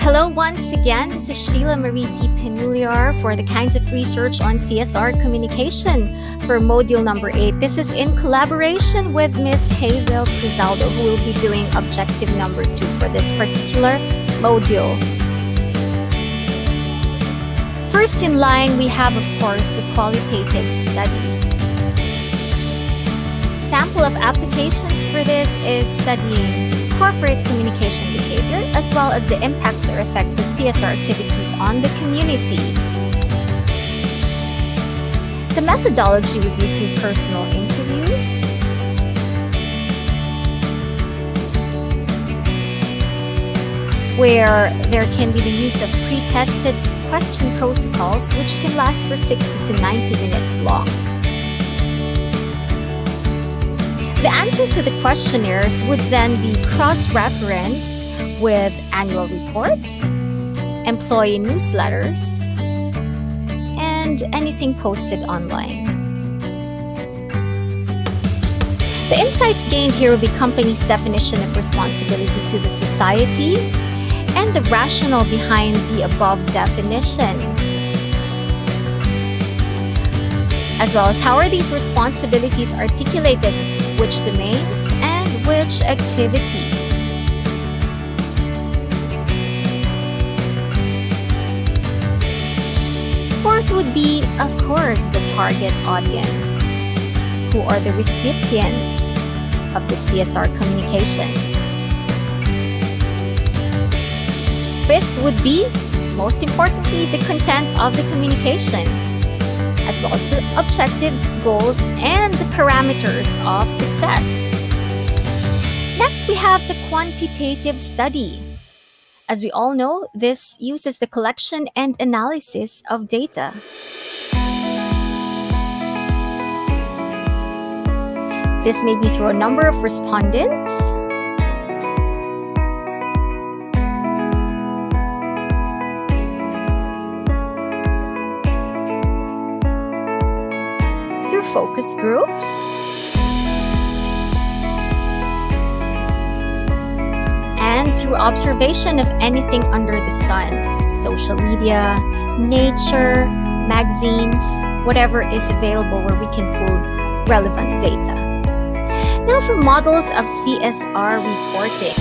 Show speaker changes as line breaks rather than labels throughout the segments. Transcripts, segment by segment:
Hello once again, this is Sheila Marie D. Pinuliar for the kinds of research on CSR communication for module number 8. This is in collaboration with Ms. Hazel Crizaldo, who will be doing objective number 2 for this particular module. First in line, we have, of course, the qualitative study. Sample of applications for this is studying corporate communication behavior, as well as the impacts or effects of CSR activities on the community. The methodology would be through personal interviews, where there can be the use of pre-tested question protocols, which can last for 60 to 90 minutes long. The answers to the questionnaires would then be cross-referenced with annual reports, employee newsletters, and anything posted online. The insights gained here will be company's definition of responsibility to the society and the rationale behind the above definition, as well as how are these responsibilities articulated, which domains, and which activities. Fourth would be, of course, the target audience, who are the recipients of the CSR communication. Fifth would be, most importantly, the content of the communication, as well as the objectives, goals, and the parameters of success. Next, we have the quantitative study. As we all know, this uses the collection and analysis of data. This may be through a number of respondents, focus groups, and through observation of anything under the sun, social media, nature, magazines, whatever is available where we can pull relevant data. Now for models of CSR reporting.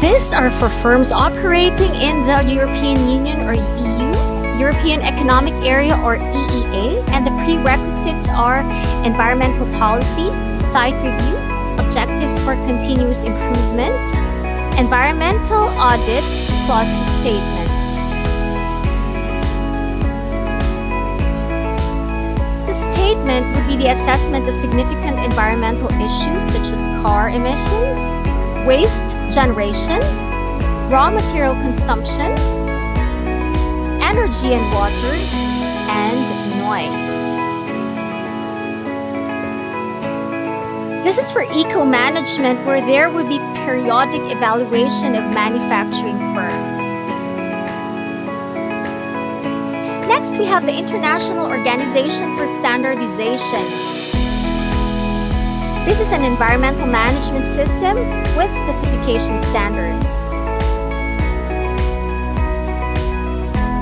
These are for firms operating in the European Union or EU, European Economic Area or EEA, and the prerequisites are environmental policy, site review, objectives for continuous improvement, environmental audit, plus the statement. The statement would be the assessment of significant environmental issues such as car emissions, waste generation, raw material consumption, energy and water, and noise. This is for eco-management, where there would be periodic evaluation of manufacturing firms. Next, we have the International Organization for Standardization. This is an environmental management system with specification standards.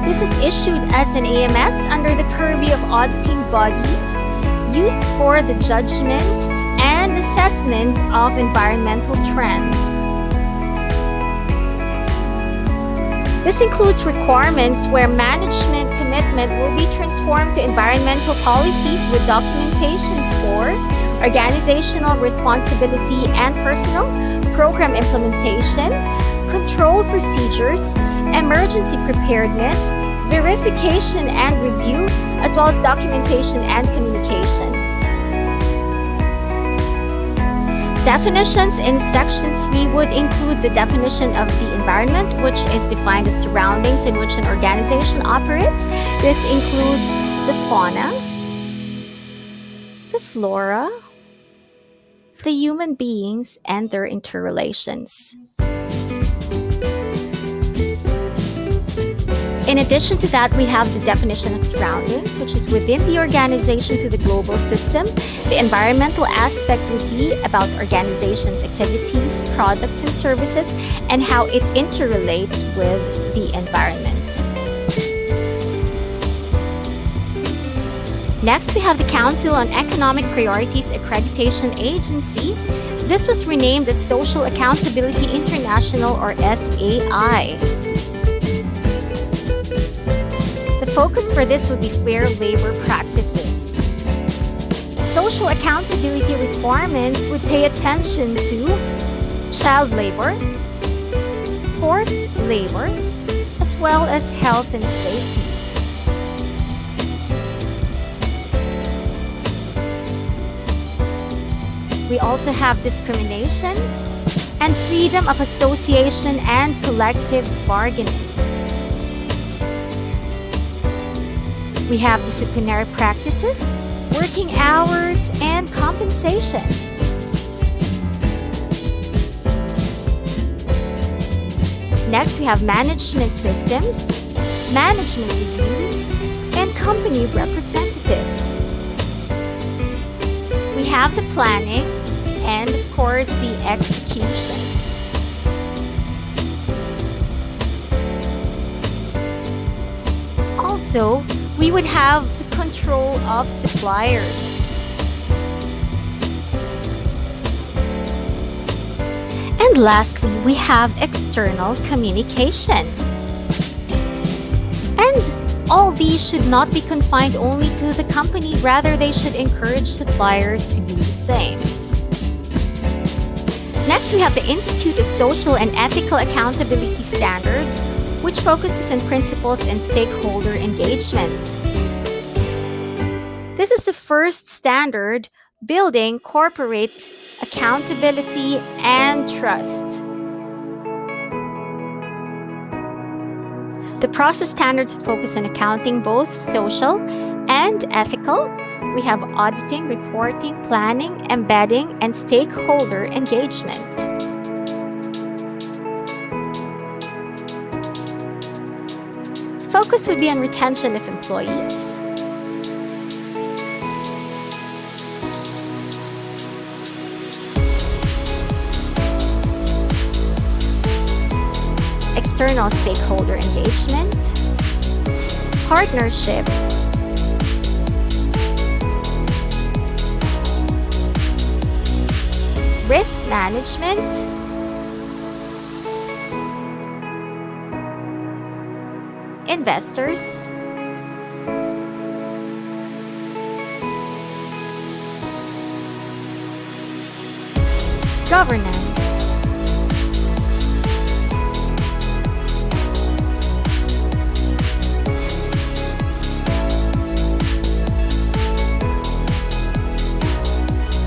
This is issued as an AMS under the purview of auditing bodies used for the judgment and assessment of environmental trends. This includes requirements where management commitment will be transformed to environmental policies with documentations for organizational responsibility and personal program implementation, control procedures, emergency preparedness, verification and review, as well as documentation and communication. Definitions in Section 3 would include the definition of the environment, which is defined as surroundings in which an organization operates. This includes the fauna, the flora, the human beings, and their interrelations. In addition to that, we have the definition of surroundings, which is within the organization to the global system. The environmental aspect would be about organization's activities, products, and services, and how it interrelates with the environment. Next, we have the Council on Economic Priorities Accreditation Agency. This was renamed the Social Accountability International, or SAI. The focus for this would be fair labor practices. Social accountability requirements would pay attention to child labor, forced labor, as well as health and safety. We also have discrimination and freedom of association and collective bargaining. We have disciplinary practices, working hours, and compensation. Next, we have management systems, management reviews, and company representatives. We have the planning and, of course, the execution. Also, we would have the control of suppliers. And lastly, we have external communication. And all these should not be confined only to the company, rather they should encourage suppliers to do the same. Next, we have the Institute of Social and Ethical Accountability Standard, which focuses on principles and stakeholder engagement. This is the first standard building corporate accountability and trust. The process standards focus on accounting, both social and ethical. We have auditing, reporting, planning, embedding, and stakeholder engagement. Focus would be on retention of employees. External stakeholder engagement, partnership, risk management, investors, governance,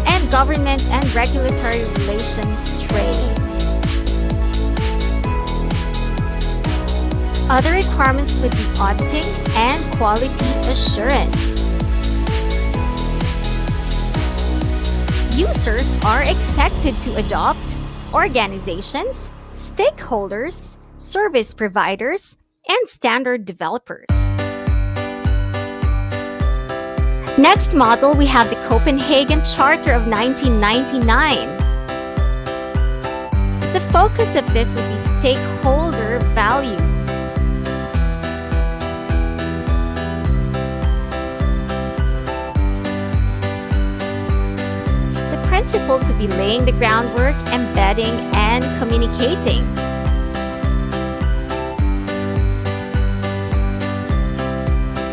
and government and regulatory relations training. Other requirements would be auditing and quality assurance. Users are expected to adopt organizations, stakeholders, service providers, and standard developers. Next model, we have the Copenhagen Charter of 1999. The focus of this would be stakeholder value. Principles would be laying the groundwork, embedding, and communicating.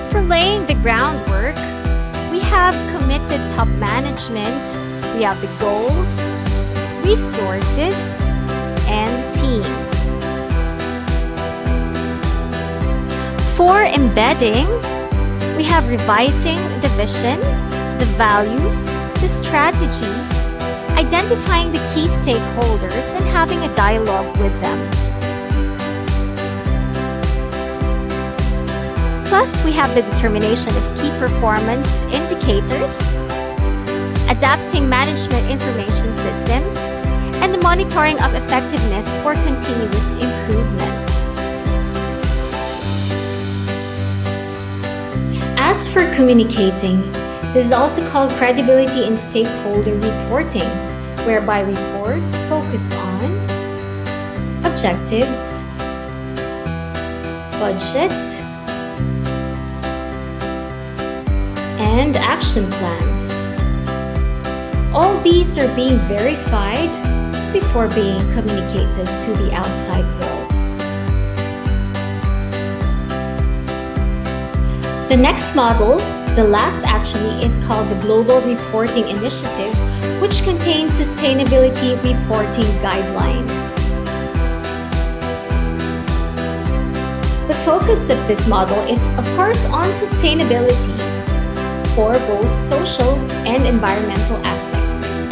For laying the groundwork, we have committed top management, we have the goals, resources, and team. For embedding, we have revising the vision, the values, the strategies, identifying the key stakeholders, and having a dialogue with them. Plus, we have the determination of key performance indicators, adapting management information systems, and the monitoring of effectiveness for continuous improvement. As for communicating, this is also called credibility in stakeholder reporting, whereby reports focus on objectives, budget, and action plans. All these are being verified before being communicated to the outside world. The next model, the last actually, is called the Global Reporting Initiative, which contains sustainability reporting guidelines. The focus of this model is, of course, on sustainability for both social and environmental aspects.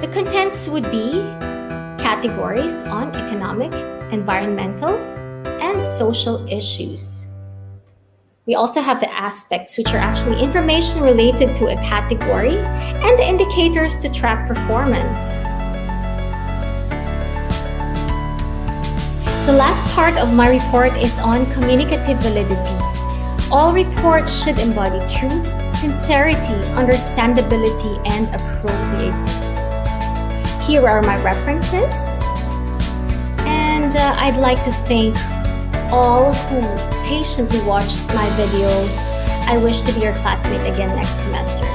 The contents would be categories on economic, environmental, and social issues. We also have the aspects, which are actually information related to a category, and the indicators to track performance. The last part of my report is on communicative validity. All reports should embody truth, sincerity, understandability, and appropriateness. Here are my references, and I'd like to thank all who patiently watched my videos. I wish to be your classmate again next semester.